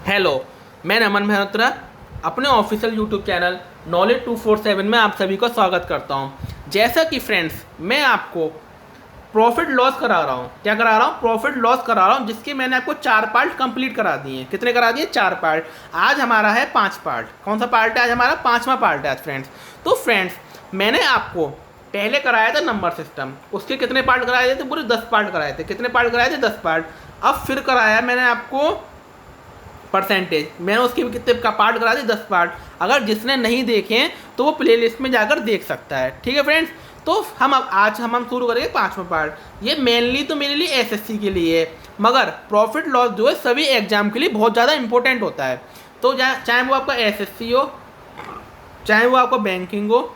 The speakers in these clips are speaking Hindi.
हेलो, मैं नमन मेहरोत्रा अपने ऑफिशियल यूट्यूब चैनल नॉलेज 247 में आप सभी का स्वागत करता हूं। जैसा कि फ्रेंड्स, मैं आपको प्रॉफिट लॉस करा रहा हूं। क्या करा रहा हूं? प्रॉफिट लॉस करा रहा हूं, जिसके मैंने आपको 4 पार्ट कंप्लीट करा दिए हैं। कितने करा दिए? 4 पार्ट। आज हमारा है 5 पार्ट। कौन सा पार्ट है आज हमारा? 5वां पार्ट है आज फ्रेंड्स। तो फ्रेंड्स, मैंने आपको पहले कराया था नंबर सिस्टम, उसके कितने पार्ट कराए थे? पूरे 10 पार्ट कराए थे। कितने पार्ट कराए थे? 10 पार्ट। अब फिर कराया मैंने आपको परसेंटेज। मैंने उसके भी कितने का पार्ट करा दिए? 10 पार्ट। अगर जिसने नहीं देखे तो वो प्लेलिस्ट में जाकर देख सकता है। ठीक है फ्रेंड्स, तो आज हम शुरू करेंगे 5वां पार्ट। ये मेनली तो मेरे लिए एसएससी के लिए है, मगर प्रॉफिट लॉस जो है सभी एग्जाम के लिए बहुत ज़्यादा इंपॉर्टेंट होता है। तो चाहे वो आपका एसएससी हो, चाहे वो आपका बैंकिंग हो,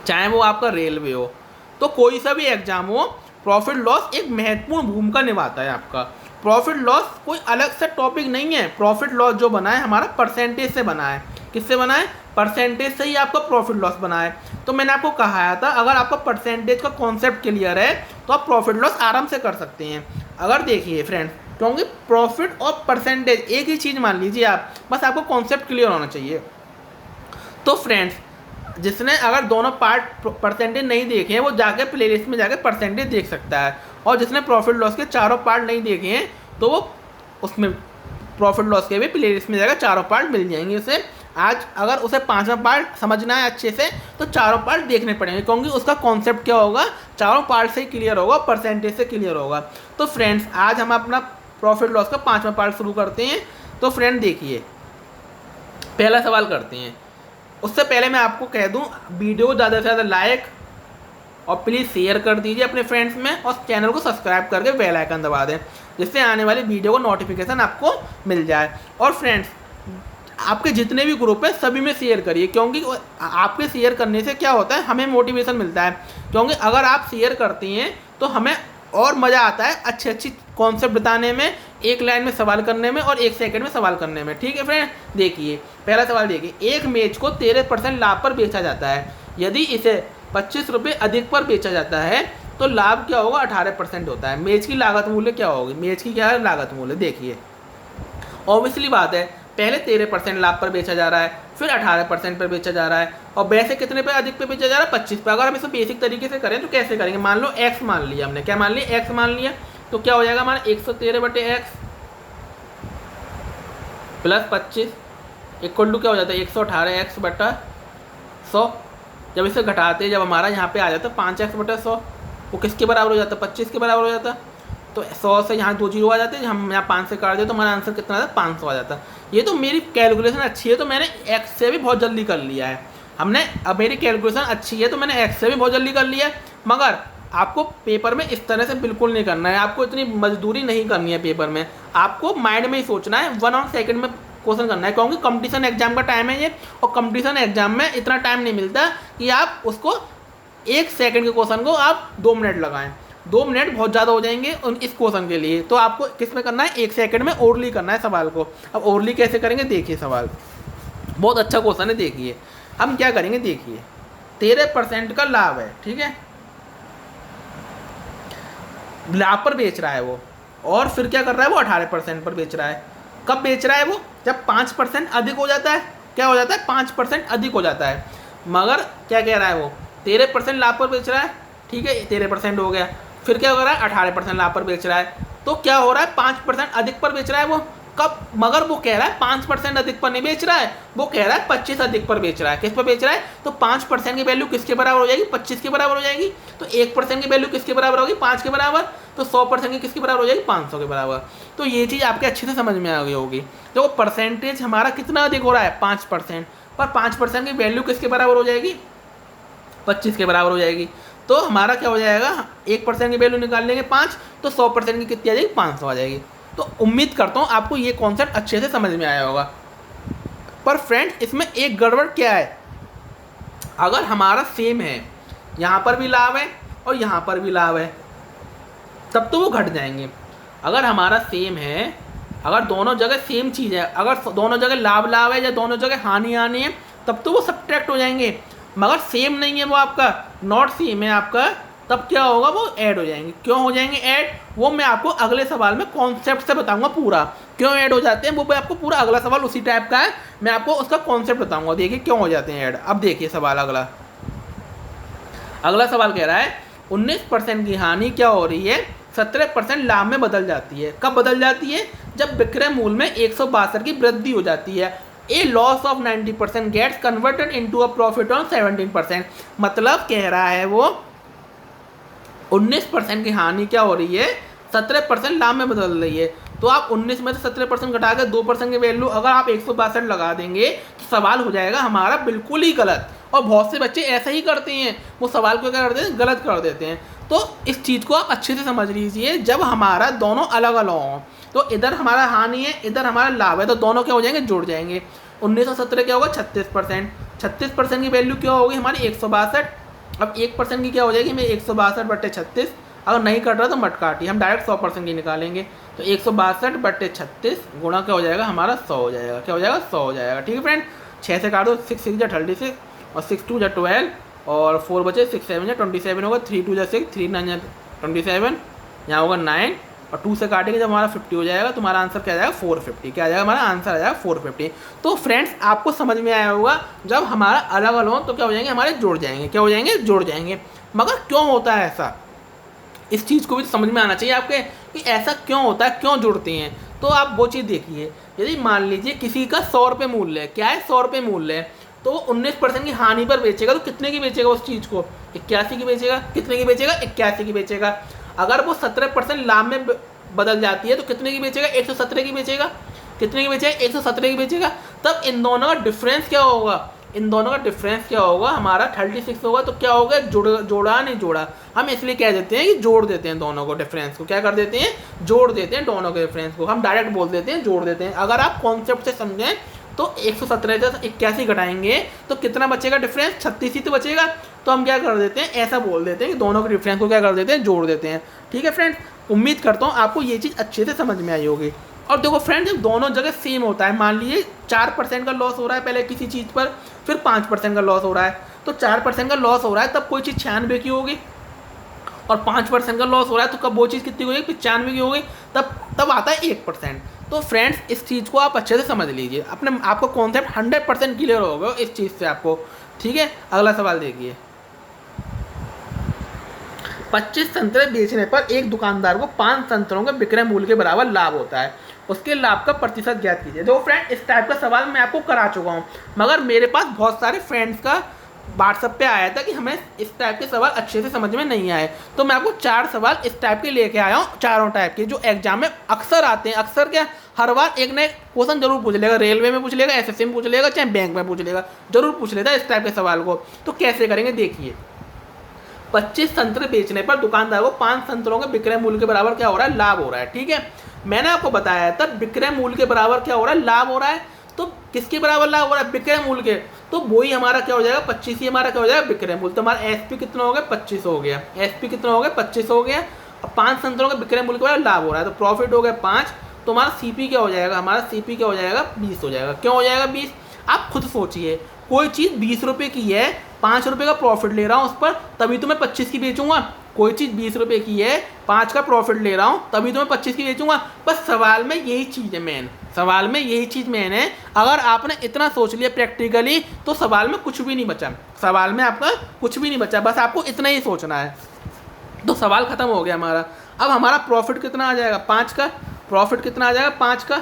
चाहे वो आपका रेलवे हो, तो कोई सा भी एग्जाम हो, प्रॉफिट लॉस एक महत्वपूर्ण भूमिका निभाता है आपका। प्रॉफिट लॉस कोई अलग से टॉपिक नहीं है। प्रॉफिट लॉस जो बना है हमारा परसेंटेज से बना है। किससे बना है? परसेंटेज से ही आपका प्रॉफिट लॉस बना है। तो मैंने आपको कहा था, अगर आपका परसेंटेज का कॉन्सेप्ट क्लियर है तो आप प्रॉफिट लॉस आराम से कर सकते हैं। अगर देखिए फ्रेंड्स, क्योंकि प्रॉफिट और परसेंटेज एक ही चीज़ मान लीजिए आप, बस आपको कॉन्सेप्ट क्लियर होना चाहिए। तो फ्रेंड्स, जिसने अगर दोनों पार्ट परसेंटेज नहीं देखे हैं वो जाके प्लेलिस्ट में जाके परसेंटेज देख सकता है, और जिसने प्रॉफिट लॉस के चारों पार्ट नहीं देखे हैं तो वो उसमें प्रॉफिट लॉस के भी प्लेलिस्ट में जाकर चारों पार्ट मिल जाएंगे उसे। आज अगर उसे 5वां पार्ट समझना है अच्छे से तो चारों पार्ट देखने पड़ेंगे, क्योंकि उसका कॉन्सेप्ट क्या होगा, चारों पार्ट से ही क्लियर होगा, परसेंटेज से क्लियर होगा। तो फ्रेंड्स, आज हम अपना प्रॉफिट लॉस का 5वां पार्ट शुरू करते हैं। तो फ्रेंड देखिए, पहला सवाल करते हैं। उससे पहले मैं आपको कह दूं, वीडियो को ज़्यादा से ज़्यादा लाइक और प्लीज़ शेयर कर दीजिए अपने फ्रेंड्स में, और चैनल को सब्सक्राइब करके बेल आइकन दबा दें, जिससे आने वाली वीडियो को नोटिफिकेशन आपको मिल जाए। और फ्रेंड्स, आपके जितने भी ग्रुप हैं सभी में शेयर करिए, क्योंकि आपके शेयर करने से क्या होता है, हमें मोटिवेशन मिलता है। क्योंकि अगर आप शेयर करती हैं तो हमें और मज़ा आता है अच्छी कॉन्सेप्ट बताने में, एक लाइन में सवाल करने में और 1 सेकंड में सवाल करने में। ठीक है फ्रेंड, देखिए पहला सवाल देखिए। एक मैच को 13% लाभ पर बेचा जाता है। यदि इसे 25 रुपये अधिक पर बेचा जाता है तो लाभ क्या होगा? 18% होता है। मैच की लागत मूल्य क्या होगी? मैच की क्या है लागत मूल्य? देखिए, ऑब्वियसली बात है, पहले 13% लाभ पर बेचा जा रहा है, फिर 18% पर बेचा जा रहा है, और वैसे कितने पे अधिक पे बेचा जा रहा है? 25 पे। अगर हम इसे बेसिक तरीके से करें तो कैसे करेंगे? मान लो x मान लिया हमने। क्या मान लिया? x मान लिया। तो क्या हो जाएगा हमारा? 113/x प्लस 25 इक्वल टू क्या हो जाता है? 118x/100। जब इसे घटाते हैं, जब हमारा यहाँ पे आ जाता है 5x/100, वो किसके बराबर हो जाता है? 25 के बराबर हो जाता। तो 100 से यहाँ 2 जीरो आ जाते हैं, हम यहाँ 5 से काट दें तो हमारा आंसर कितना आता है? 500 आ जाता है। ये तो मेरी कैलकुलेशन अच्छी है तो मैंने x से भी बहुत जल्दी कर लिया है। अब मेरी कैलकुलेशन अच्छी है तो मैंने x से भी बहुत जल्दी कर लिया है। मगर आपको पेपर में इस तरह से बिल्कुल नहीं करना है, आपको इतनी मजदूरी नहीं करनी है पेपर में। आपको माइंड में ही सोचना है, 1 सेकंड में क्वेश्चन करना है, क्योंकि कंपटीशन एग्जाम का टाइम है ये, और कंपटीशन एग्जाम में इतना टाइम नहीं मिलता कि आप उसको 1 सेकंड के क्वेश्चन को आप 2 मिनट लगाएं। 2 मिनट बहुत ज़्यादा हो जाएंगे इस क्वेश्चन के लिए। तो आपको किस में करना है? 1 सेकंड में ओरली करना है सवाल को। अब ओरली कैसे करेंगे? देखिए, सवाल बहुत अच्छा क्वेश्चन है। देखिए हम क्या करेंगे, देखिए 13% का लाभ है, ठीक है, लाभ पर बेच रहा है वो, और फिर क्या कर रहा है वो? 18% पर बेच रहा है। कब बेच रहा है वो? जब 5% अधिक हो जाता है। क्या हो जाता है? 5% अधिक हो जाता है। मगर क्या कह रहा है वो? 13% लाभ पर बेच रहा है, ठीक है, 13% हो गया। फिर क्या हो रहा है? 18% लाभ पर बेच रहा है। तो क्या हो रहा है? 5% अधिक पर बेच रहा है वो। कब? मगर वो कह रहा है 5% अधिक पर नहीं बेच रहा है, वो कह रहा है 25 अधिक पर बेच रहा है। किस पर बेच रहा है? तो 5% की वैल्यू किसके बराबर हो जाएगी? 25 के बराबर हो जाएगी। तो 1% की वैल्यू किसके बराबर होगी? 5 के बराबर। तो 100% की किसके बराबर हो जाएगी? 500 के बराबर। तो ये चीज़ आपके अच्छे से समझ में आ गई होगी। तो परसेंटेज हमारा कितना अधिक हो रहा है? 5%। पर 5% की वैल्यू किसके बराबर हो जाएगी? 25 के बराबर हो जाएगी। तो हमारा क्या हो जाएगा? 1% की वैल्यू निकाल लेंगे 5, तो 100% की कितनी आ जाएगी? 500 आ जाएगी। तो उम्मीद करता हूँ आपको ये कॉन्सेप्ट अच्छे से समझ में आया होगा। पर फ्रेंड, इसमें एक गड़बड़ क्या है, अगर हमारा सेम है, यहाँ पर भी लाभ है और यहाँ पर भी लाभ है, तब तो वो घट जाएंगे। अगर हमारा सेम है, अगर दोनों जगह सेम चीज़ है, अगर दोनों जगह लाभ लाभ है या दोनों जगह हानि हानि है, तब तो वो सब्ट्रैक्ट हो जाएंगे। मगर सेम नहीं है वो आपका, नॉट सेम है आपका, तब क्या होगा? वो ऐड हो जाएंगे। क्यों हो जाएंगे ऐड? वो मैं आपको अगले सवाल में कॉन्सेप्ट से बताऊंगा पूरा। क्यों ऐड हो जाते हैं वो मैं आपको पूरा अगला सवाल उसी टाइप का है, मैं आपको उसका कॉन्सेप्ट बताऊंगा। देखिए क्यों हो जाते हैं ऐड। अब देखिए सवाल अगला सवाल कह रहा है 19% की हानि क्या हो रही है 17% लाभ में बदल जाती है। कब बदल जाती है? जब विक्रय मूल्य में 162 की वृद्धि हो जाती है। A loss of 90% gets converted into a profit on 17%। मतलब कह रहा है वो 19% की हानि क्या हो रही है 17% लाभ में बदल रही है। तो आप 19 में से 17% घटा के 2% की वैल्यू अगर आप 162 लगा देंगे तो सवाल हो जाएगा हमारा बिल्कुल ही गलत। और बहुत से बच्चे ऐसा ही करते हैं, वो सवाल को क्या करते हैं, गलत कर देते हैं। तो इस चीज़ को आप अच्छे से समझ लीजिए, जब हमारा दोनों अलग अलग हों, तो इधर हमारा हानि है इधर हमारा लाभ है, तो दोनों क्या हो जाएंगे, जुड़ जाएंगे। 19 और 17 क्या होगा 36%। 36% की वैल्यू क्या होगी हमारी 162। अब 1% की क्या हो जाएगी, मैं 162/36। अगर नहीं कट रहा तो मत काटिए, हम डायरेक्ट 100% की निकालेंगे। तो 162/36 गुणा क्या हो जाएगा हमारा 100 हो जाएगा। क्या हो जाएगा 100 हो जाएगा। ठीक है फ्रेंड, 6 से काट दो, 6 6 36 और 6 2 12 और 4 बचे, 6 7 27 होगा, 3 2 6 3 9 27, यहाँ होगा 9 और 2 से काटेंगे जब हमारा 50 हो जाएगा तो हमारा आंसर क्या आ जाएगा 450। क्या आ जाएगा हमारा आंसर आ जाएगा 450। तो फ्रेंड्स आपको समझ में आया होगा, जब हमारा अलग अलग हो तो क्या हो जाएंगे हमारे जुड़ जाएंगे। क्या हो जाएंगे, जुड़ जाएंगे। मगर क्यों होता है ऐसा, इस चीज़ को भी समझ में आना चाहिए आपके कि ऐसा क्यों होता है, क्यों जुड़ते हैं। तो आप वो चीज़ देखिए, यदि मान लीजिए किसी का 100 रुपये मूल्य है, क्या है 100 रुपये मूल्य है, तो वो 19% की हानि पर बेचेगा तो कितने की बेचेगा उस चीज़ को, 81 की बेचेगा। कितने की बेचेगा, 81 की बेचेगा। अगर वो 17% लाभ में बदल जाती है तो कितने की बेचेगा, 117 की बेचेगा। कितने की बेचेगा, 117 की बेचेगा। तब इन दोनों का डिफरेंस क्या होगा, इन दोनों का डिफरेंस क्या होगा हमारा 36 होगा। तो क्या होगा, जोड़ा नहीं जोड़ा, हम इसलिए कह देते हैं कि जोड़ देते हैं दोनों को, डिफरेंस को क्या कर देते हैं, जोड़ देते हैं दोनों के डिफरेंस को। हम डायरेक्ट बोल देते हैं जोड़ देते हैं। अगर आप कॉन्सेप्ट से समझें तो 117 से 81 घटाएंगे तो कितना बचेगा डिफरेंस, 36 ही तो बचेगा। तो हम क्या कर देते हैं, ऐसा बोल देते हैं कि दोनों के डिफरेंस को क्या कर देते हैं, जोड़ देते हैं। ठीक है फ्रेंड्स, उम्मीद करता हूँ आपको ये चीज़ अच्छे से समझ में आई होगी। और देखो फ्रेंड्स, जब दोनों जगह सेम होता है, मान लीजिए 4% का लॉस हो रहा है पहले किसी चीज़ पर, फिर 5% का लॉस हो रहा है, तो 4% का लॉस हो रहा है तब कोई चीज़ 96 की होगी, और 5% का लॉस हो रहा है तो कब वो चीज़ कितनी होगी, 95 की होगी। तब आता है 1%। तो फ्रेंड्स इस चीज़ को आप अच्छे से समझ लीजिए, अपने आपको कॉन्सेप्ट 100% क्लियर होगा इस चीज़ से आपको। ठीक है, अगला सवाल देखिए। 25 संतरे बेचने पर एक दुकानदार को 5 संतरों के विक्रय मूल्य के बराबर लाभ होता है, उसके लाभ का प्रतिशत ज्ञात कीजिए। देखो फ्रेंड, इस टाइप का सवाल मैं आपको करा चुका हूँ, मगर मेरे पास बहुत सारे फ्रेंड्स का व्हाट्सएप पे आया था कि हमें इस टाइप के सवाल अच्छे से समझ में नहीं आए, तो मैं आपको 4 सवाल इस टाइप के लेके आया हूँ, चारों टाइप के जो एग्जाम में अक्सर आते हैं। अक्सर क्या, हर बार एक ना एक क्वेश्चन जरूर पूछ लेगा, रेलवे में पूछ लेगा, एसएससी में पूछ लेगा, चाहे बैंक में पूछ लेगा, जरूर पूछ लेता है इस टाइप के सवाल को। तो कैसे करेंगे देखिए। 25 संतरे बेचने पर दुकानदार को 5 संतरों के विक्रय मूल्य के बराबर क्या हो रहा है, लाभ हो रहा है। ठीक है, मैंने आपको बताया था विक्रय मूल्य के बराबर क्या हो रहा है, लाभ हो रहा है। तो किसके बराबर लाभ हो रहा है, विक्रय मूल्य के। तो वही हमारा क्या हो जाएगा 25 ही हमारा क्या हो जाएगा विक्रय मूल्य। तो हमारा एसपी कितना हो गया, 25 हो गया। एसपी कितना हो गया, 25 हो गया। अब 5 संतरों के विक्रय मूल्य के बराबर लाभ हो रहा है, तो प्रॉफिट हो गया 5। तो हमारा सीपी क्या हो जाएगा, हमारा सीपी क्या हो जाएगा 20 हो जाएगा। क्यों हो जाएगा 20, आप खुद सोचिए, कोई चीज़ 20 रुपये की है, 5 रुपये का प्रॉफिट ले रहा हूँ उस पर, तभी तो मैं 25 की बेचूंगा। कोई चीज़ 20 रुपये की है, 5 का प्रॉफिट ले रहा हूँ, तभी तो मैं 25 की बेचूंगा। बस सवाल में यही चीज़ है मेन, सवाल में यही चीज़ मेन है। अगर आपने इतना सोच लिया प्रैक्टिकली तो सवाल में कुछ भी नहीं बचा, सवाल में आपका कुछ भी नहीं बचा, बस आपको इतना ही सोचना है। तो सवाल खत्म हो गया हमारा। अब हमारा प्रॉफिट कितना आ जाएगा, 5 का। प्रॉफिट कितना आ जाएगा 5 का,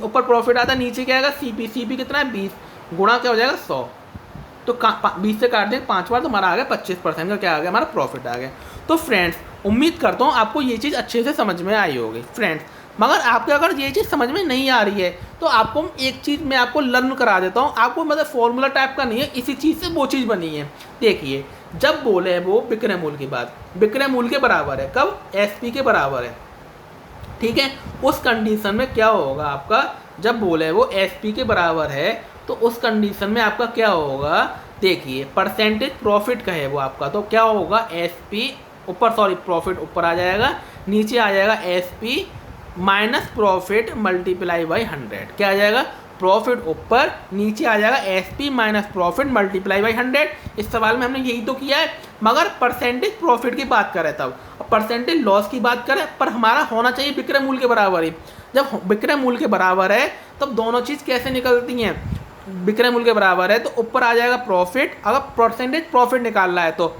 ऊपर प्रॉफिट आता है, नीचे क्या आएगा सीपी। सीपी कितना है 20, गुणा क्या हो जाएगा 100। तो 20 से काट देंगे 5 बार तो हमारा आ गया 25% का क्या आ गया, हमारा प्रॉफिट आ गया। तो फ्रेंड्स उम्मीद करता हूँ आपको ये चीज़ अच्छे से समझ में आई होगी फ्रेंड्स। मगर आपको अगर ये चीज़ समझ में नहीं आ रही है तो आपको एक चीज़ मैं आपको लर्न करा देता हूँ। आपको मतलब फॉर्मूला टाइप का नहीं है, इसी चीज़ से वो चीज़ बनी है। देखिए, जब बोले वो विक्रय मूल्य की बात, विक्रय मूल्य के बराबर है, कब, एसपी के बराबर है। ठीक है, उस कंडीशन में क्या होगा आपका, जब बोले वो एसपी के बराबर है तो उस कंडीशन में आपका क्या होगा, देखिए परसेंटेज प्रॉफिट का है वो आपका, तो क्या होगा एसपी ऊपर, सॉरी प्रॉफिट ऊपर आ जाएगा, नीचे आ जाएगा SP minus profit multiply by 100। क्या आ जाएगा, प्रॉफिट ऊपर, नीचे आ जाएगा SP minus profit multiply by 100। इस सवाल में हमने यही तो किया है, मगर परसेंटेज प्रॉफिट की बात करें तब, परसेंटेज लॉस की बात करें, पर हमारा होना चाहिए विक्रय मूल्य के बराबर ही। जब विक्रय मूल्य के बराबर है तब दोनों चीज़ कैसे निकलती हैं, विक्रय मूल्य के बराबर है तो ऊपर आ जाएगा प्रॉफिट, अगर परसेंटेज प्रॉफिट निकालना है तो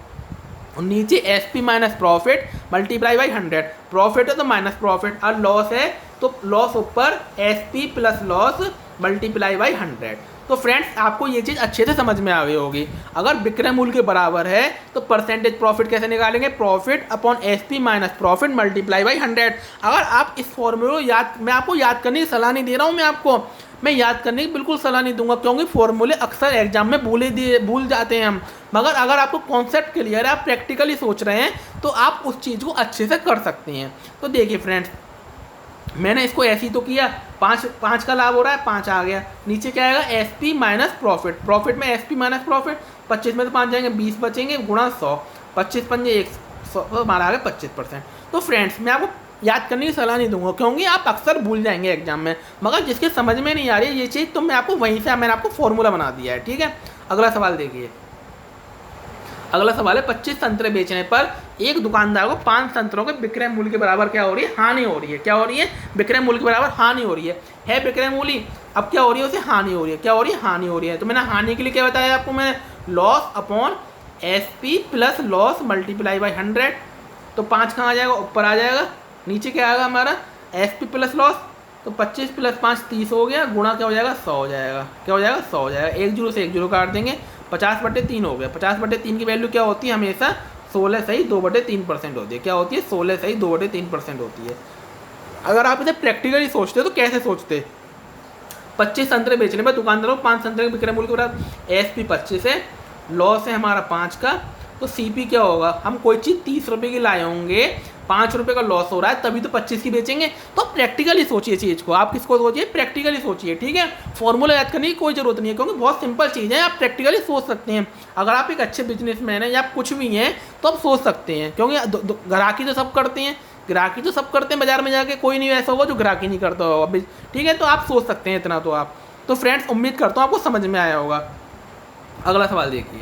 नीचे S P minus profit multiply by 100, profit है तो माइनस प्रॉफिट, और लॉस है तो लॉस ऊपर S P plus loss multiply by 100। तो फ्रेंड्स आपको ये चीज़ अच्छे से समझ में आ गई होगी। अगर विक्रय मूल्य के बराबर है तो परसेंटेज प्रॉफिट कैसे निकालेंगे, profit upon S P minus profit multiply by 100। अगर आप इस फॉर्मूले को याद, मैं आपको याद करने की सलाह नहीं दे रहा हूँ, मैं याद करने की बिल्कुल सलाह नहीं दूंगा, क्योंकि फॉर्मूले अक्सर एग्जाम में भूल जाते हैं हम। मगर अगर आपको कॉन्सेप्ट क्लियर है, आप प्रैक्टिकली सोच रहे हैं, तो आप उस चीज़ को अच्छे से कर सकते हैं। तो देखिए फ्रेंड्स, मैंने इसको ऐसे ही तो किया, 5 का लाभ हो रहा है, 5 आ गया, नीचे क्या आएगा S P minus profit, profit में एस पी माइनस प्रॉफिट, 25 में तो 5 जाएंगे, 20 बचेंगे, गुणा 100, 25 पंजे 100, हमारा आ गया 25%। तो फ्रेंड्स मैं आपको याद करने की सलाह नहीं दूंगा, क्योंकि आप अक्सर भूल जाएंगे एग्जाम में। मगर जिसके समझ में नहीं आ रही है ये चीज़, तो मैं आपको वहीं से मैंने आपको फॉर्मूला बना दिया है, ठीक है। अगला सवाल देखिए, अगला सवाल है 25 संतरे बेचने पर एक दुकानदार को 5 संतरों के विक्रय मूल्य के बराबर क्या हो रही है, हानि हो रही है। क्या हो रही है, विक्रय मूल्य के बराबर हानि हो रही है विक्रय मूल्य, अब क्या हो रही है, उसे हानि हो रही है। क्या हो रही है, हानि हो रही है। तो मैंने हानि के लिए क्या बताया आपको, मैंने loss upon S P plus loss multiply by 100। तो 5 कहाँ आ जाएगा, ऊपर आ जाएगा, नीचे क्या आएगा हमारा एस पी प्लस लॉस, तो 25 प्लस 5 30 हो गया, गुणा क्या हो जाएगा 100 हो जाएगा। क्या हो जाएगा 100 हो जाएगा, 1 जीरो से 1 जीरो काट देंगे, 50/3 हो गया। 50/3 की वैल्यू क्या होती है, हमेशा 16 सही 2/3% होती है। क्या होती है, 16 सही 2/3% होती है। अगर आप इसे प्रैक्टिकली सोचते तो कैसे सोचते, 25 संतरे बेचने पर दुकानदारों को 5 संतरे के विक्रय मूल्य के बराबर एस पी 25 है, लॉस है हमारा 5 का, तो सी पी क्या होगा, हम कोई चीज़ 30 रुपये की लाए होंगे, 5 रुपये का लॉस हो रहा है, तभी तो 25 की बेचेंगे। तो प्रैक्टिकली सोचिए चीज़ को, आप किसको सोचिए, प्रैक्टिकली सोचिए, ठीक है। फॉर्मूला याद करने की कोई जरूरत नहीं है, क्योंकि बहुत सिंपल चीज़ है, आप प्रैक्टिकली सोच सकते हैं। अगर आप एक अच्छे बिजनेसमैन हैं या आप कुछ भी हैं तो आप सोच सकते हैं, क्योंकि ग्राहकी तो सब करते हैं, ग्राहकी तो सब करते हैं, बाजार में जाके कोई नहीं ऐसा होगा जो ग्राहकी नहीं करता होगा, ठीक है। तो आप सोच सकते हैं इतना, तो आप तो फ्रेंड्स उम्मीद करता हूँ आपको समझ में आया होगा। अगला सवाल देखिए,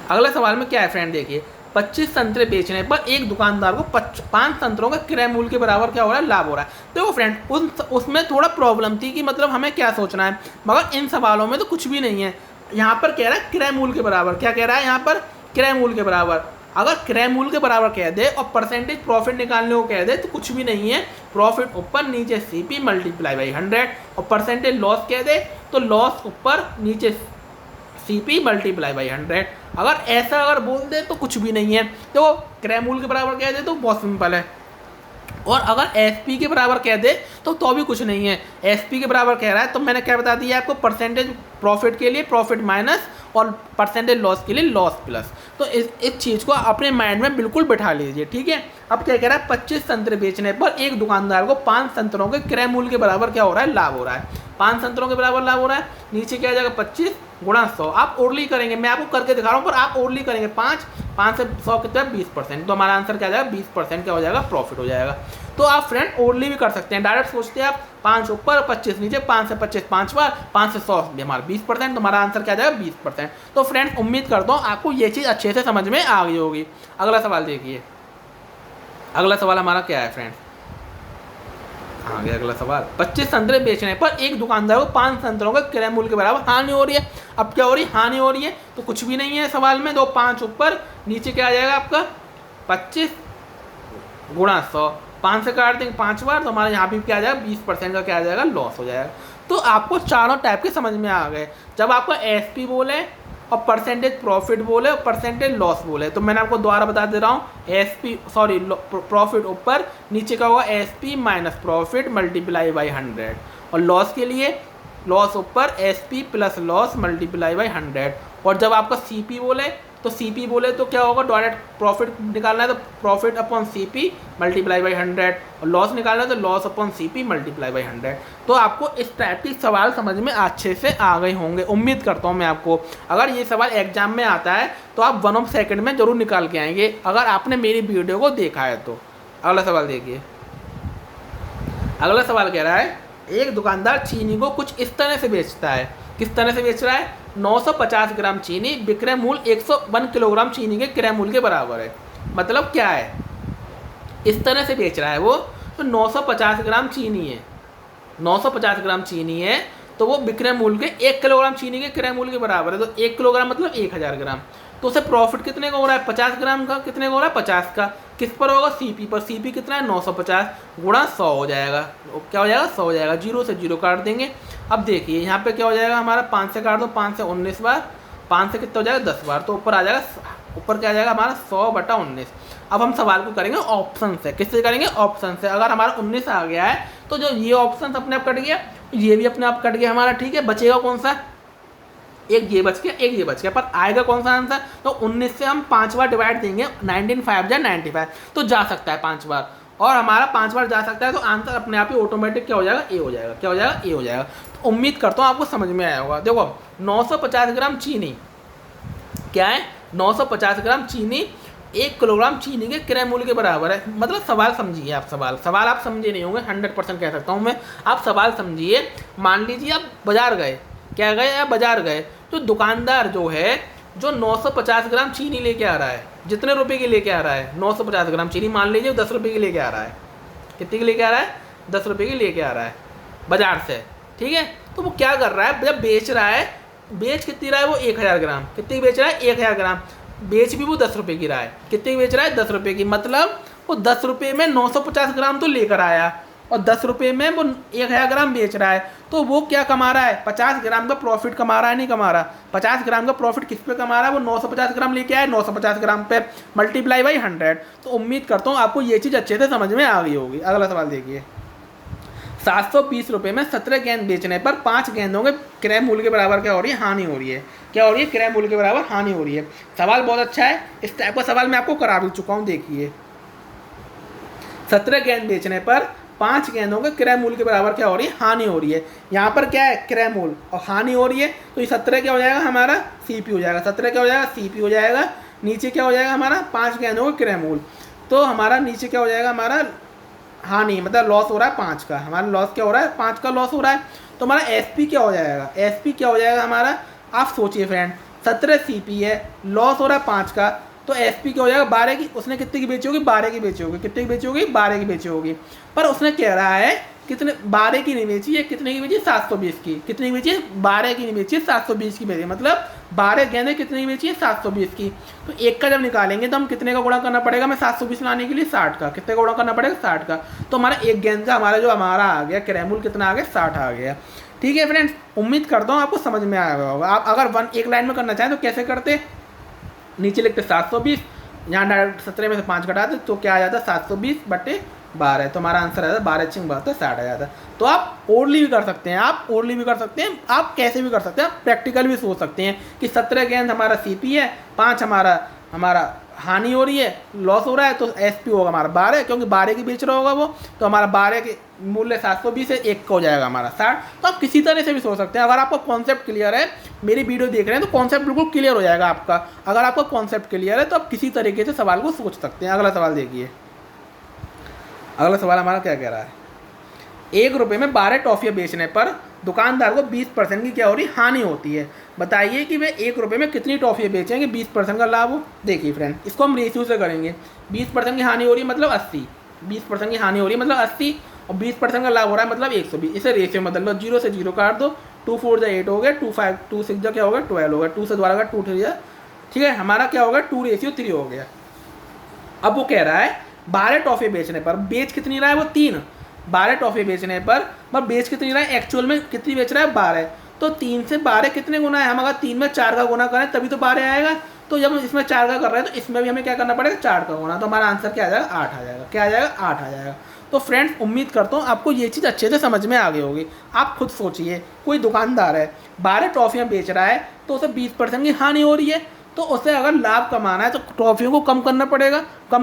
अगला सवाल में क्या है फ्रेंड, देखिए 25 संतरे बेचने पर एक दुकानदार को 5 संतरों का क्रय मूल्य के बराबर क्या हो रहा है, लाभ हो रहा है। देखो फ्रेंड उसमें थोड़ा प्रॉब्लम थी कि मतलब हमें क्या सोचना है, मगर इन सवालों में तो कुछ भी नहीं है। यहाँ पर कह रहा है क्रय मूल्य के बराबर, क्या कह रहा है यहाँ पर, क्रय मूल्य के बराबर। अगर क्रय मूल्य के बराबर कह दे और परसेंटेज प्रॉफिट निकालने को कह दे तो कुछ भी नहीं है, प्रॉफिट ऊपर नीचे सी पी मल्टीप्लाई बाई 100, और परसेंटेज लॉस कह दे तो लॉस ऊपर नीचे सी पी मल्टीप्लाई बाई 100। अगर ऐसा अगर बोल दे तो कुछ भी नहीं है, तो क्रय मूल्य के बराबर कह दे तो बहुत सिंपल है। और अगर एस पी के बराबर कह दे तो भी कुछ नहीं है, एस पी के बराबर कह रहा है तो मैंने क्या बता दिया आपको, परसेंटेज प्रॉफिट के लिए प्रॉफिट माइनस और परसेंटेज लॉस के लिए लॉस प्लस। तो इस चीज़ को अपने माइंड में बिल्कुल बैठा लीजिए, ठीक है। अब क्या कह रहा है, 25 संतरे बेचने पर एक दुकानदार को 5 संतरों के क्रय मूल्य के बराबर क्या हो रहा है, लाभ हो रहा है। 5 संतरों के बराबर लाभ हो रहा है, नीचे क्या आ जाएगा 25 गुणा 100। आप ओरली करेंगे, मैं आपको करके दिखा रहा हूँ, पर आप ओरली करेंगे 5 से 100 कितना 20%, तो हमारा आंसर क्या आ जाएगा 20% क्या हो जाएगा, प्रॉफिट हो जाएगा। तो आप फ्रेंड ओरली भी कर सकते हैं, डायरेक्ट सोचते हैं आप 5 ऊपर 25 नीचे, 5 से 25 5 बार, 5 से 100 भी हमारा 20%, तो हमारा आंसर क्या आ जाएगा 20%। तो फ्रेंड्स उम्मीद करता हूँ आपको ये चीज़ अच्छे से समझ में आ गई होगी। अगला सवाल देखिए, अगला सवाल हमारा क्या है फ्रेंड्स, आ गया अगला सवाल, 25 संतरे बेचने पर एक दुकानदार को 5 संतरों के क्रय मूल्य के बराबर हानि हो रही है। अब क्या हो रही है, हानि हो रही है, तो कुछ भी नहीं है सवाल में, दो 5 ऊपर नीचे क्या आ जाएगा आपका 25 गुणा 100, 5 से काट देंगे 5 बार, तो हमारा यहाँ भी क्या आ जाएगा 20% का क्या आ जाएगा, लॉस हो जाएगा। तो आपको चारों टाइप के समझ में आ गए। जब आपको एस पी बोले और परसेंटेज प्रॉफिट बोले और परसेंटेज लॉस बोले, तो मैंने आपको दोबारा बता दे रहा हूँ, एस पी सॉरी प्रॉफिट ऊपर नीचे का होगा S P minus profit multiply by 100, और लॉस के लिए लॉस ऊपर S P plus loss multiply by 100। और जब आपका सी पी बोले तो सी पी बोले तो क्या होगा, डायरेक्ट प्रॉफिट निकालना है तो profit upon C P multiply by 100, और लॉस निकालना है तो loss upon C P multiply by 100। तो आपको इस टाइप के सवाल समझ में अच्छे से आ गए होंगे, उम्मीद करता हूँ मैं आपको। अगर ये सवाल एग्जाम में आता है तो आप 1 ऑफ सेकेंड में ज़रूर निकाल के आएंगे, अगर आपने मेरी वीडियो को देखा है तो। अगला सवाल देखिए, अगला सवाल कह रहा है एक दुकानदार चीनी को कुछ इस तरह से बेचता है, किस तरह से बेच रहा है, 950 ग्राम चीनी, विक्रय मूल्य 101 किलोग्राम चीनी के क्रय मूल्य के बराबर है। मतलब क्या है, इस तरह से बेच रहा है वो तो 950 ग्राम चीनी है, 950 ग्राम चीनी है, तो वो विक्रय मूल्य के 1 किलोग्राम चीनी के क्रय मूल्य के बराबर है। तो 1 किलोग्राम मतलब 1000 ग्राम। तो उसे प्रॉफिट कितने का हो रहा है? 50 ग्राम का। कितने का हो रहा है? 50 का। किस पर होगा? सीपी पर। सीपी कितना है? 950 गुणा 100 हो जाएगा। क्या हो जाएगा? 100 हो जाएगा। 0 से 0 काट देंगे। अब देखिए यहाँ पे क्या हो जाएगा हमारा, 5 से काट दो, 5 से 19 बार, 5 से कितना हो जाएगा? 10 बार। तो ऊपर आ जाएगा, ऊपर क्या आ जाएगा हमारा? 100/19। अब हम सवाल को करेंगे ऑप्शन से। किससे करेंगे? ऑप्शन से। अगर हमारा 19 आ गया है तो जो ये ऑप्शन अपने आप कट गया, ये भी अपने आप कट गया हमारा, ठीक है। बचेगा कौन सा? एक ये बच गया, एक ये बच गया, पर आएगा कौन सा आंसर? तो 19 से हम 5 बार डिवाइड देंगे, 19 5 जा 95, तो जा सकता है 5 बार, और हमारा 5 बार जा सकता है, तो आंसर अपने आप ही ऑटोमेटिक क्या हो जाएगा? ए हो जाएगा। क्या हो जाएगा? ए हो जाएगा। तो उम्मीद करता हूँ आपको समझ में आया होगा। देखो 950 ग्राम चीनी क्या है? 950 ग्राम चीनी 1 किलोग्राम चीनी के क्रय मूल्य के बराबर है। मतलब सवाल समझिए आप, सवाल आप समझे नहीं होंगे, 100% कह सकता हूँ मैं। आप सवाल समझिए। मान लीजिए आप बाजार गए, क्या गए? आप बाजार गए, तो दुकानदार जो है, जो 950 ग्राम चीनी लेके आ रहा है, जितने रुपए की लेके आ रहा है? 950 ग्राम चीनी मान लीजिए 10 रुपये की लेके आ रहा है। कितने की लेके आ रहा है? 10 रुपये की लेके आ रहा है बाजार से, ठीक है। तो वो क्या कर रहा है? जब बेच रहा है, बेच कितनी रहा है वो? 1000 ग्राम। कितनी बेच रहा है? 1000 ग्राम। बेच भी वो 10 रुपये की रहा है। कितने की बेच रहा है? 10 रुपये की। मतलब वो 10 रुपये में 950 ग्राम तो लेकर आया, और 10 रुपये में वो 1000 ग्राम बेच रहा है। तो वो क्या कमा रहा है? 50 ग्राम का प्रॉफिट कमा रहा है, नहीं कमा रहा? 50 ग्राम का प्रॉफिट किस पे कमा रहा है? वो 950 ग्राम लेके आया, 950 ग्राम पे मल्टीप्लाई बाई 100। तो उम्मीद करता हूँ आपको ये चीज़ अच्छे से समझ में आ गई होगी। अगला सवाल देखिए। 720 रुपये में 17 गेंद बेचने पर 5 गेंदों के क्रय मूल्य के बराबर क्या हो रही है? हानि हो रही है। क्या हो रही है? क्रय मूल्य के बराबर हानि हो रही है। सवाल बहुत अच्छा है। इस टाइप का सवाल मैं आपको करा भी चुका हूँ। देखिए 17 गेंद बेचने पर 5 गेंदों के क्रय मूल्य के बराबर क्या हो रही है? हानि हो रही है। यहाँ पर क्या है? क्रय मूल्य, और हानि हो रही है, तो ये 17 क्या हो जाएगा हमारा? सीपी हो जाएगा। 17 क्या हो जाएगा? सीपी हो जाएगा। नीचे क्या हो जाएगा हमारा? 5 गेंदों का क्रय मूल्य, तो हमारा नीचे क्या हो जाएगा हमारा? हानि, मतलब लॉस हो रहा है 5 का। हमारा लॉस क्या हो रहा है? 5 का लॉस हो रहा है। तो हमारा एसपी क्या हो जाएगा? एसपी क्या हो जाएगा हमारा? आप सोचिए फ्रेंड, 17 सीपी है, लॉस हो रहा है 5 का, तो एसपी क्या हो जाएगा? 12 की। उसने कितने की बेची होगी? 12 की बेची होगी। कितने की बेची होगी? 12 की बेची होगी। पर उसने कह रहा है कितने? 12 की नहीं बेची है। कितने की बेची? 720 की। कितने की बेची है? 12 की नहीं बेची है, 720 की बेची। मतलब 12 गेंदें कितने की बेची है? 720 की। तो एक का जब निकालेंगे तो हम कितने का गुणा करना पड़ेगा? मैं 720 लाने के लिए 60 का। कितने का गुणा करना पड़ेगा? 60 का। तो हमारा एक गेंद का हमारा जो हमारा आ गया क्रय मूल्य कितना आ गया? 60 आ गया। ठीक है फ्रेंड्स, उम्मीद करता हूँ आपको समझ में आया होगा। आप अगर एक लाइन में करना चाहें तो कैसे करते? नीचे लिखते 720, यहाँ डायरेक्ट 17 में से 5 घटा दे तो क्या आ जाता? 720/12। तो हमारा आंसर आ जाता 12 60 आ जाता। तो आप ओरली भी कर सकते हैं, आप ओरली भी कर सकते हैं, आप कैसे भी कर सकते हैं, आप प्रैक्टिकल भी सोच सकते हैं कि 17 गेंद हमारा सीपी है, 5 हमारा हानि हो रही है, लॉस हो रहा है, तो एसपी होगा हमारा 12, क्योंकि 12 की बेच रहा होगा वो, तो हमारा 12 के मूल्य 720 है, 1 का हो जाएगा हमारा 60। तो आप किसी तरह से भी सोच सकते हैं। अगर आपका कॉन्सेप्ट क्लियर है, मेरी वीडियो देख रहे हैं, तो कॉन्सेप्ट बिल्कुल क्लियर हो जाएगा आपका। अगर आपका कॉन्सेप्ट क्लियर है तो आप किसी तरीके से सवाल को सोच सकते हैं। अगला सवाल देखिए। अगला सवाल हमारा क्या कह रहा है? 1 रुपये में 12 टॉफियाँ बेचने पर दुकानदार को 20% की क्या हो रही? हानि होती है। बताइए कि वे 1 रुपये में कितनी टॉफियाँ बेचेंगे 20% का लाभ हो? देखिए फ्रेंड, इसको हम रेशियो से करेंगे। 20% की हानि हो रही है मतलब 80, 20% की हानि हो रही है मतलब 80, और 20% का लाभ हो रहा है मतलब 120। इसे रेशियो में बदल लो, 0 से 0 काट दो, 2 4 जा 8 हो गया, 2 5 2 6 जा क्या होगा? 12 होगा, 2 से द्वारा 2 3 जा, ठीक है, हमारा क्या होगा? 2:3 हो गया। अब वो कह रहा है 12 टॉफी बेचने पर बेच कितनी रहा है वो? 3। 12 टॉफी बेचने पर बेच कितनी रहा है? एक्चुअल में कितनी बेच रहा है? 12। तो 3 से 12 कितने गुना है? हम अगर 3 में 4 का गुना करें तभी तो 12 आएगा। तो जब हम इसमें 4 का कर रहे हैं तो इसमें भी हमें क्या करना पड़ेगा? 4 का गुना। तो हमारा आंसर क्या आ जाएगा? 8 आ जाएगा। क्या आ जाएगा? 8 आ जाएगा। तो फ्रेंड्स, उम्मीद करता हूँ आपको ये चीज़ अच्छे से समझ में आ गई होगी। आप खुद सोचिए, कोई दुकानदार है 12 टॉफियाँ बेच रहा है, तो उसे 20% की हानि हो रही है, तो उसे अगर लाभ कमाना है तो टॉफियों को कम करना पड़ेगा, तो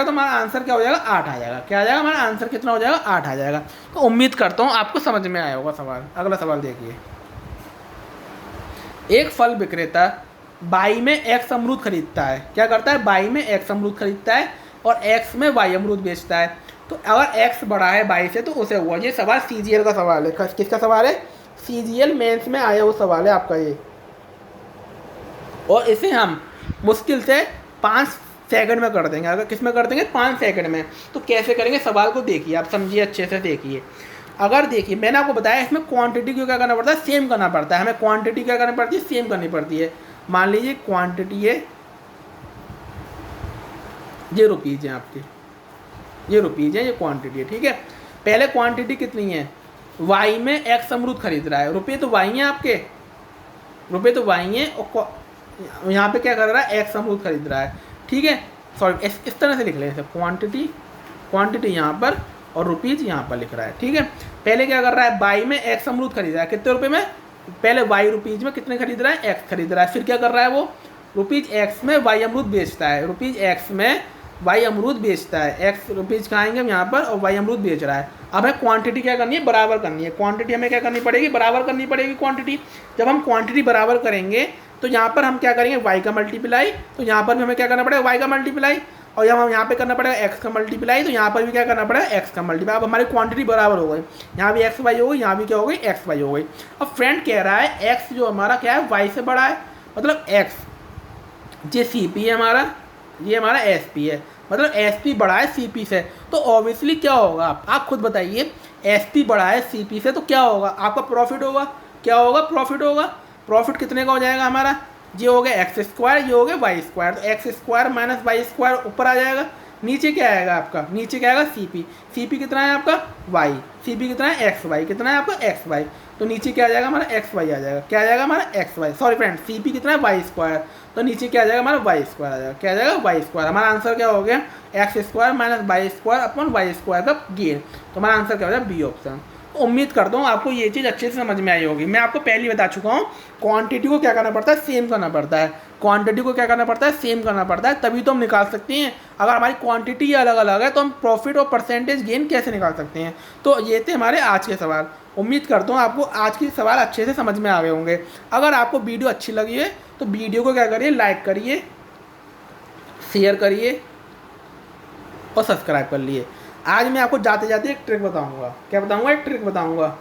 हमारा आंसर क्या हो जाएगा? 8 आ जाएगा। क्या आ जाएगा? हमारा आंसर कितना हो जाएगा? 8 आ जाएगा। तो उम्मीद करता हूँ आपको समझ में आया होगा सवाल। अगला सवाल देखिए। एक फल विक्रेता बाई में एक्स अमरूद खरीदता है। क्या करता है? बाई में एक्स अमरूद खरीदता है और एक्स में वाई अमरूद बेचता है। तो अगर एक्स बड़ा है बाई से तो उसे हुआ। ये सवाल सीजीएल का सवाल है। किसका सवाल है? सीजीएल मेंस में आया हुआ सवाल है आपका ये, और इसे हम मुश्किल से 5 सेकंड में कर देंगे। अगर किस में कर देंगे? 5 सेकंड में। तो कैसे करेंगे सवाल को देखिए, आप समझिए, अच्छे से देखिए। अगर देखिए मैंने आपको बताया इसमें क्वांटिटी को क्या करना पड़ता है? सेम करना पड़ता है। हमें क्वांटिटी क्या करनी पड़ती है? सेम करनी पड़ती है। मान लीजिए क्वांटिटी है, ये रुपीज़ है आपकी, ये रुपीज़ है, ये क्वांटिटी है, ठीक है। पहले क्वांटिटी कितनी है? वाई में एक्स अमरूद खरीद रहा है, रुपये तो वाई हैं आपके, रुपये तो वाई हैं, और यहाँ पे क्या कर रहा है? एक्स अमरूद खरीद रहा है, ठीक है। सॉरी, इस तरह से लिख लें, क्वांटिटी, क्वांटिटी यहाँ पर और रुपीज़ यहाँ पर लिख रहा है, ठीक है। पहले क्या कर रहा है? वाई में एक्स अमरूद खरीद रहा है, कितने रुपये में? पहले वाई रुपीज़ में कितने खरीद रहा है? एक्स खरीद रहा है। फिर क्या कर रहा है? वो रुपीज़ एक्स में वाई अमरूद बेचता है, रुपीज़ एक्स में वाई अमरूद बेचता है, एक्स रुपीज़ खाएंगे हम यहाँ पर, और वाई अमरूद बेच रहा है। अब हमें क्वांटिटी क्या करनी है? बराबर करनी है। क्वांटिटी हमें क्या करनी पड़ेगी? बराबर करनी पड़ेगी क्वांटिटी। जब हम क्वांटिटी बराबर करेंगे तो यहाँ पर हम क्या करेंगे? वाई का मल्टीप्लाई, तो यहाँ पर भी हमें क्या करना पड़ेगा? वाई का मल्टीप्लाई। और जब हम यहाँ पे करना पड़ेगा एक्स का मल्टीप्लाई, तो यहाँ पर भी क्या करना पड़ेगा? एक्स का मल्टीप्लाई। अब हमारी क्वांटिटी बराबर हो गई, यहाँ भी एक्स वाई हो गई, यहाँ भी क्या हो गई? एक्स वाई हो गई। अब फ्रेंड कह रहा है एक्स जो हमारा क्या है? वाई से बड़ा है, मतलब एक्स, ये सी पी है हमारा, ये हमारा एस पी है, मतलब एस पी बड़ा है सी पी से। तो ऑब्वियसली क्या होगा? आप खुद बताइए, एस पी बड़ा है सी पी से, तो क्या होगा? आपका प्रॉफिट होगा। क्या होगा? प्रॉफिट होगा। प्रॉफिट कितने का हो जाएगा हमारा? ये हो गया एक्स स्क्वायर, ये हो गया वाई स्क्वायर। तो X square minus Y square ऊपर आ जाएगा, नीचे क्या आएगा आपका? नीचे क्या आएगा? C P. सी पी कितना है आपका? वाई। सी पी कितना है? X Y. कितना है आपका? X Y. तो नीचे क्या आ जाएगा हमारा? एक्स वाई आ जाएगा। क्या आ जाएगा हमारा? X Y. Sorry friend, C P कितना है? Y square. तो नीचे क्या आ जाएगा हमारा? वाई स्क्वायर आ जाएगा। क्या आ जाएगा? Y square. हमारा आंसर क्या हो गया? X square minus Y square upon Y square का गेन। तो हमारा आंसर क्या हो जाएगा? B option. उम्मीद करता हूँ आपको ये चीज़ अच्छे से समझ में आई होगी। मैं आपको पहले ही बता चुका हूँ, क्वांटिटी को क्या करना पड़ता है? सेम करना पड़ता है। क्वांटिटी को क्या करना पड़ता है? सेम करना पड़ता है, तभी तो हम निकाल सकते हैं। अगर हमारी क्वांटिटी अलग अलग है तो हम प्रॉफिट और परसेंटेज गेन कैसे निकाल सकते हैं? तो ये थे हमारे आज के सवाल। उम्मीद करता हूँ आपको आज के सवाल अच्छे से समझ में आ गए होंगे। अगर आपको वीडियो अच्छी लगी है तो वीडियो को क्या करिए? लाइक करिए, शेयर करिए और सब्सक्राइब कर लिए। आज मैं आपको जाते जाते एक ट्रिक बताऊंगा। क्या बताऊंगा? एक ट्रिक बताऊंगा,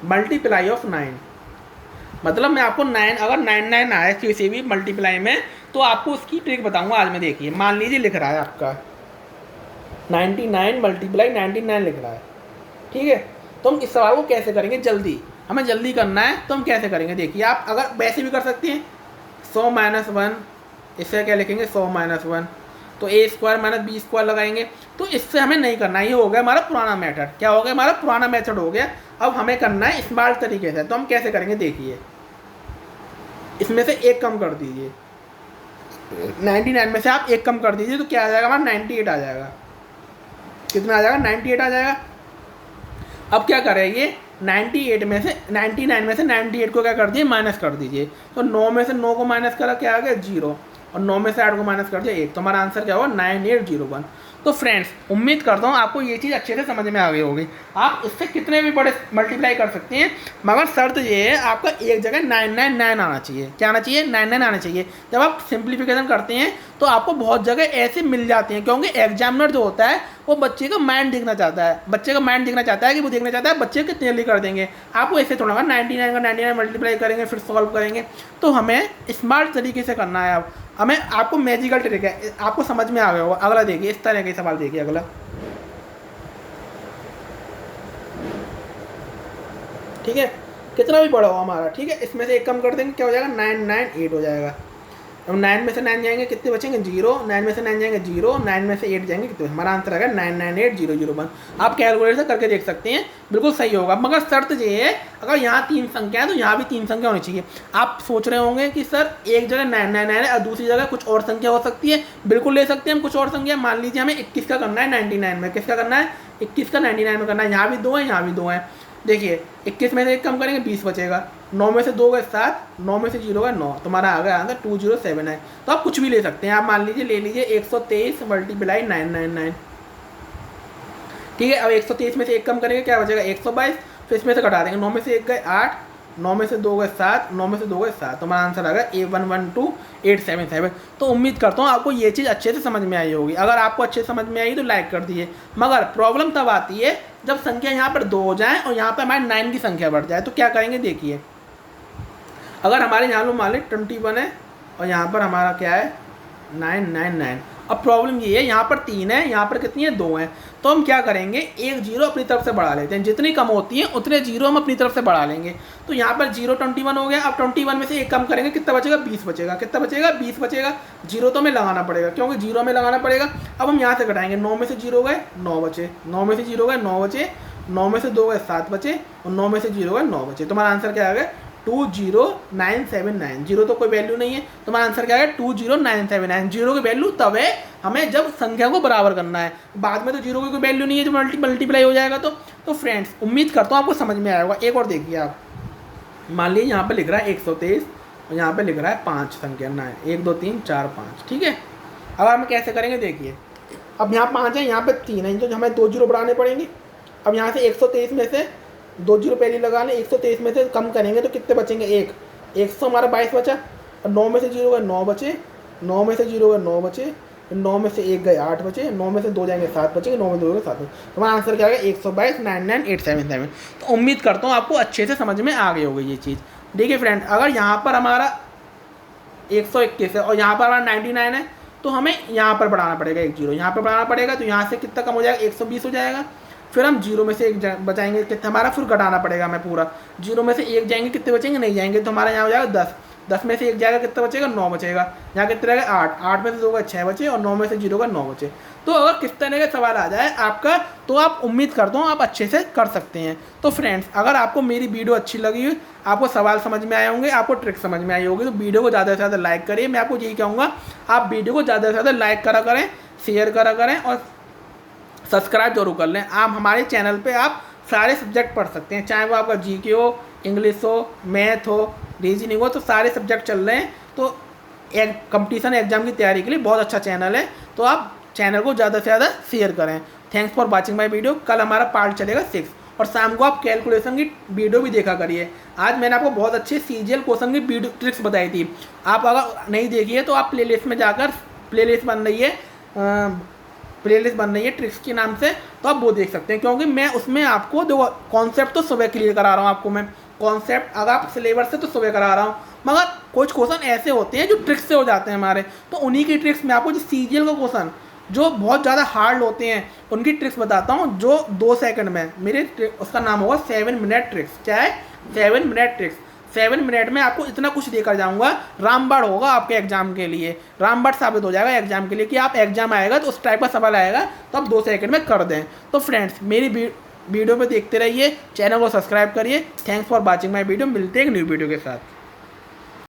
मल्टीप्लाई ऑफ 9। मतलब मैं आपको 9, अगर 99 आए किसी भी मल्टीप्लाई में, तो आपको उसकी ट्रिक बताऊंगा आज मैं। देखिए, मान लीजिए लिख रहा है आपका 99 मल्टीप्लाई 99 लिख रहा है, ठीक है। तो हम इस सवाल को कैसे करेंगे? जल्दी, हमें जल्दी करना है, तो हम कैसे करेंगे? देखिए, आप अगर वैसे भी कर सकते हैं, 100 माइनस 1, इससे क्या लिखेंगे? 100 माइनस 1, तो ए स्क्वायर माइनस बी स्क्वायर लगाएंगे। तो इससे हमें नहीं करना, ये हो गया हमारा पुराना मेथड। क्या हो गया? हमारा पुराना मेथड हो गया। अब हमें करना है स्मार्ट तरीके से। तो हम कैसे करेंगे? देखिए, इसमें से एक कम कर दीजिए, 99 में से आप एक कम कर दीजिए, तो क्या आ जाएगा हमारा? 98 आ जाएगा। कितना आ जाएगा? 98 आ जाएगा। अब क्या करेंगे? 98 में से 99 में से 98 को क्या कर दिए? माइनस कर दीजिए। तो 9 में से 9 को माइनस करा, क्या आ गया? 0। और 9 में से 8 को माइनस कर दिया 1। तो हमारा आंसर क्या होगा? 9801। तो फ्रेंड्स, उम्मीद करता हूँ आपको ये चीज़ अच्छे से समझ में आ गई होगी। आप इससे कितने भी बड़े मल्टीप्लाई कर सकते हैं, मगर शर्त ये है आपका एक जगह 999 आना चाहिए। क्या आना चाहिए? 99 आना चाहिए। जब आप सिंप्लीफिकेशन करते हैं तो आपको बहुत जगह ऐसे मिल जाते हैं, क्योंकि एग्जामिनर जो होता है वो बच्चे का माइंड देखना चाहता है। बच्चे का माइंड देखना चाहता है कि वो देखना चाहता है बच्चे कितने जल्दी कर देंगे। आपको ऐसे थोड़ा 99 का 99 मल्टीप्लाई करेंगे फिर सॉल्व करेंगे। तो हमें स्मार्ट तरीके से करना है। अब हमें आपको मैजिकल ट्रिक है, आपको समझ में आ गया होगा। अगला देखिए, इस तरह के सवाल देखिए। अगला, ठीक है, कितना भी बड़ा हो हमारा, ठीक है, इसमें से एक कम कर देंगे, क्या हो जाएगा? 998 हो जाएगा। अब 9 में से 9 जाएंगे, कितने बचेंगे? 0। 9 में से 9 जाएंगे 0, 9 में से 8 जाएंगे, कितने? हमारा आंसर आएगा 998001। आप कैलकुलेटर से करके देख सकते हैं, बिल्कुल सही होगा। मगर शर्त ये है, अगर यहाँ 3 संख्या है तो यहाँ भी 3 संख्या होनी चाहिए। आप सोच रहे होंगे कि सर एक जगह 999 है और दूसरी जगह कुछ और संख्या हो सकती है। बिल्कुल ले सकते हैं हम कुछ और संख्या। मान लीजिए हमें 21 का करना है 99 में। किसका करना है? 21 का 99 में करना है। यहाँ भी 2 है, यहाँ भी 2 है। देखिए, 21 में से एक कम करेंगे 20 बचेगा। 9 में से 2 गए 7, 9 में से 0 गए 9। तुम्हारा आ गया आंसर 2079 है। तो आप कुछ भी ले सकते हैं। आप मान लीजिए ले लीजिए 123 मल्टीप्लाई 999, ठीक है। अब 123 में से एक कम करेंगे, क्या बचेगा? 122। तो इसमें से घटा देंगे, 9 में से 1 गए 8, 9 में से 2 गए 7, 9 में से 2 गए 7। तो हमारा आंसर आ गया A112877। तो उम्मीद करता हूँ आपको ये चीज़ अच्छे से समझ में आई होगी। अगर आपको अच्छे से समझ में आई तो लाइक कर दीजिए। मगर प्रॉब्लम तब आती है जब संख्या यहाँ पर 2 हो जाए और यहाँ पर हमारे 9 की संख्या बढ़ जाए। तो क्या करेंगे? देखिए, अगर हमारे यहाँ लो मान लें 21 है और यहाँ पर हमारा क्या है 999। अब प्रॉब्लम ये है, यहाँ पर 3 है, यहाँ पर कितनी है 2 है, तो हम क्या करेंगे, एक जीरो अपनी तरफ से बढ़ा लेते हैं, जितनी कम होती है उतने जीरो हम अपनी तरफ से बढ़ा लेंगे। तो यहाँ पर 021 हो गया। अब 21 में से एक कम करेंगे, कितना बचेगा, 20 बचेगा। कितना बचेगा, 20 बचेगा। जीरो तो हमें लगाना पड़ेगा, क्योंकि जीरो हमें लगाना पड़ेगा। अब हम यहाँ से घटाएंगे, 9 में से जीरो गए 9 बचे, 9 में से जीरो गए 9 बचे, 9 में से 2 गए 7 बचे, और 9 में से जीरो गए 9 बचे। तुम्हारा आंसर क्या आ गया, 20979। जीरो तो कोई वैल्यू नहीं है, तुम्हारा आंसर क्या है 20979। जीरो की वैल्यू तब है हमें जब संख्या को बराबर करना है, बाद में तो जीरो की कोई वैल्यू नहीं है, जब मल्टीप्लाई हो जाएगा। तो फ्रेंड्स उम्मीद करता हूँ आपको समझ में आया होगा। एक और देखिए आप, मान लीजिए यहाँ पर लिख रहा है 123 और यहाँ पे लिख रहा है 5 संख्या 9, 1 2 3 4 5, ठीक है। अब हम कैसे करेंगे देखिए, अब यहाँ 5 है, यहाँ पे 3 है, तो हमें 2 जीरो बढ़ाने पड़ेंगे। अब यहाँ से 123 में से 2 जीरो पहले लगा लें, 123 में से कम करेंगे तो कितने बचेंगे, 100 हमारा 22 बचा। और 9 में से जीरो गए 9 बचे, 9 में से जीरो गए 9 बचे, 9 में से 1 गए 8 बचे, 9 में से 2 जाएंगे 7 बचेंगे, 9 में 2 गए 7 बचे। तो हमारा आंसर क्या है 122 99877। तो उम्मीद करता हूँ आपको अच्छे से समझ में आ गई होगी ये चीज़। देखिए फ्रेंड, अगर यहाँ पर हमारा 121 है और यहाँ पर हमारा 99 है, तो हमें यहाँ पर बढ़ाना पड़ेगा, एक जीरो यहाँ पर बढ़ाना पड़ेगा। तो यहाँ से कितना कम हो जाएगा, 120 हो जाएगा। फिर हम जीरो में से एक बचाएंगे, कितना हमारा फिर घटाना पड़ेगा हमें पूरा। जीरो में से एक जाएंगे, कितने बचेंगे, नहीं जाएंगे, तो हमारा यहाँ हो जाएगा 10। 10 में से एक जाएगा, कितना बचेगा, 9 बचेगा। यहाँ कितने रहेगा 8, 8 में से 2 का 6 बचे, और 9 में से जीरो का 9 बचे। तो अगर किस तरह का सवाल आ जाए आपका, तो आप उम्मीद करता हूँ आप अच्छे से कर सकते हैं। तो फ्रेंड्स, अगर आपको मेरी वीडियो अच्छी लगी हुई, आपको सवाल समझ में आए होंगे, आपको ट्रिक समझ में आई होगी, तो वीडियो को ज़्यादा से ज़्यादा लाइक करिए। मैं आपको यही कहूँगा, आप वीडियो को ज़्यादा से ज़्यादा लाइक करा करें, शेयर करा करें, और सब्सक्राइब जरूर कर लें। आप हमारे चैनल पे आप सारे सब्जेक्ट पढ़ सकते हैं, चाहे वो आपका जीके हो, इंग्लिश हो, मैथ हो, रीजनिंग हो, तो सारे सब्जेक्ट चल रहे हैं। तो एक कंपटीशन एग्जाम की तैयारी के लिए बहुत अच्छा चैनल है, तो आप चैनल को ज़्यादा से ज़्यादा शेयर करें। Thanks for watching my video. कल हमारा पार्ट चलेगा 6, और शाम को आप कैलकुलेशन की वीडियो भी देखा करिए। आज मैंने आपको बहुत अच्छे सीजीएल क्वेश्चन की वीडियो ट्रिक्स बताई थी, आप अगर नहीं देखिए तो आप प्लेलिस्ट में जाकर, प्लेलिस्ट बन रही है ट्रिक्स के नाम से, तो आप वो देख सकते हैं। क्योंकि मैं उसमें आपको जो कॉन्सेप्ट तो सुबह क्लियर करा रहा हूँ आपको मैं, कॉन्सेप्ट अगर आप सिलेबस से तो सुबह करा रहा हूँ, मगर कुछ क्वेश्चन ऐसे होते हैं जो ट्रिक्स से हो जाते हैं हमारे, तो उन्हीं की ट्रिक्स में आपको, जो सीजीएल का क्वेश्चन जो बहुत ज़्यादा हार्ड होते हैं, उनकी ट्रिक्स बताता हूँ, जो 2 सेकंड में मेरे उसका नाम होगा 7 मिनट ट्रिक्स। क्या है, 7 मिनट ट्रिक्स। 7 मिनट में आपको इतना कुछ देकर जाऊंगा, रामबाण होगा आपके एग्जाम के लिए, रामबाण साबित हो जाएगा एग्जाम के लिए, कि आप एग्जाम आएगा तो उस टाइप का सवाल आएगा तो आप 2 सेकंड में कर दें। तो फ्रेंड्स, मेरी वीडियो पे देखते रहिए, चैनल को सब्सक्राइब करिए। Thanks for watching my video. मिलते हैं एक न्यू वीडियो के साथ।